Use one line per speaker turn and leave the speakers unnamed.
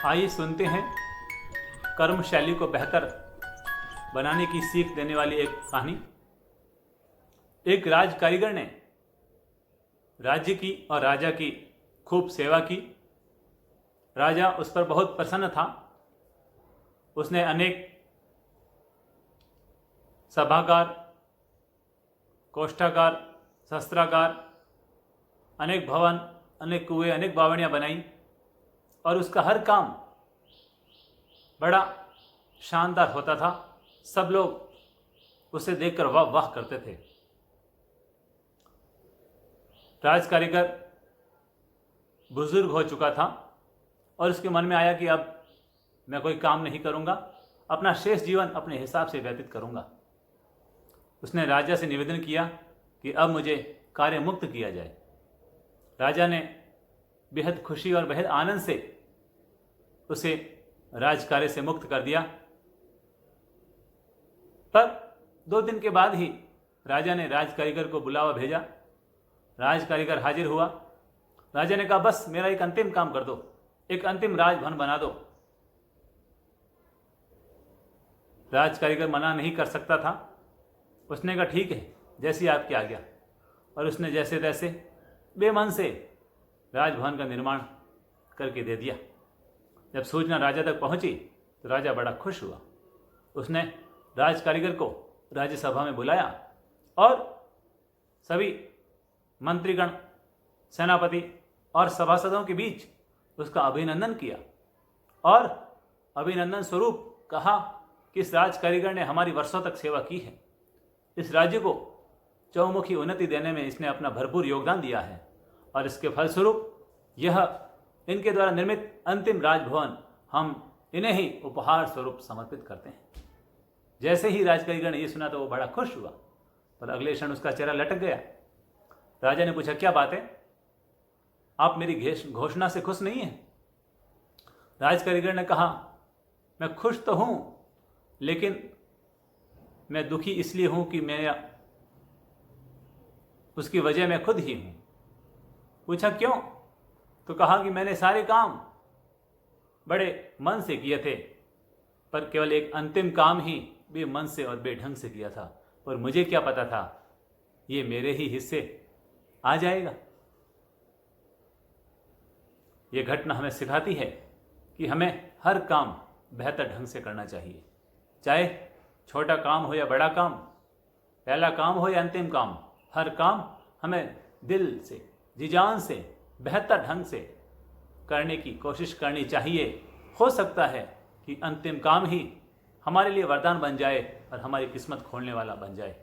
आइए सुनते हैं कर्म शैली को बेहतर बनाने की सीख देने वाली एक कहानी। एक राज कारीगर ने राज्य की और राजा की खूब सेवा की। राजा उस पर बहुत प्रसन्न था। उसने अनेक सभागार, कोष्ठागार, शस्त्रागार, अनेक भवन, अनेक कुएं, अनेक बावड़ियां बनाई और उसका हर काम बड़ा शानदार होता था। सब लोग उसे देखकर वाह वाह करते थे। राज कारीगर बुजुर्ग हो चुका था और उसके मन में आया कि अब मैं कोई काम नहीं करूंगा, अपना शेष जीवन अपने हिसाब से व्यतीत करूंगा। उसने राजा से निवेदन किया कि अब मुझे कार्य मुक्त किया जाए। राजा ने बेहद खुशी और बेहद आनंद से उसे राजकार्य से मुक्त कर दिया। पर 2 दिन के बाद ही राजा ने राज कारीगर को बुलावा भेजा। राज कारीगर हाजिर हुआ। राजा ने कहा, बस मेरा एक अंतिम काम कर दो, एक अंतिम राजभवन बना दो। राज कारीगर मना नहीं कर सकता था। उसने कहा, ठीक है, जैसी आपकी आज्ञा। और उसने जैसे तैसे बेमन से राजभवन का निर्माण करके दे दिया। जब सूचना राजा तक पहुंची तो राजा बड़ा खुश हुआ। उसने राज कारीगर को राज्यसभा में बुलाया और सभी मंत्रीगण, सेनापति और सभासदों के बीच उसका अभिनंदन किया और अभिनंदन स्वरूप कहा कि इस राज कारीगर ने हमारी वर्षों तक सेवा की है। इस राज्य को चौमुखी उन्नति देने में इसने अपना भरपूर योगदान दिया है और इसके फलस्वरूप यह इनके द्वारा निर्मित अंतिम राजभवन हम इन्हें ही उपहार स्वरूप समर्पित करते हैं। जैसे ही राज कारीगर ने यह सुना तो वो बड़ा खुश हुआ, पर अगले क्षण उसका चेहरा लटक गया। राजा ने पूछा, क्या बात है, आप मेरी घोषणा से खुश नहीं हैं? राज कारीगर ने कहा, मैं खुश तो हूं, लेकिन मैं दुखी इसलिए हूं कि मैं उसकी वजह मैं खुद ही हूं। पूछा, क्यों? तो कहा कि मैंने सारे काम बड़े मन से किए थे, पर केवल एक अंतिम काम ही बेमन से और बेढंग से किया था, और मुझे क्या पता था ये मेरे ही हिस्से आ जाएगा। ये घटना हमें सिखाती है कि हमें हर काम बेहतर ढंग से करना चाहिए, चाहे छोटा काम हो या बड़ा काम, पहला काम हो या अंतिम काम। हर काम हमें दिल से, जी जान से, बेहतर ढंग से करने की कोशिश करनी चाहिए। हो सकता है कि अंतिम काम ही हमारे लिए वरदान बन जाए और हमारी किस्मत खोलने वाला बन जाए।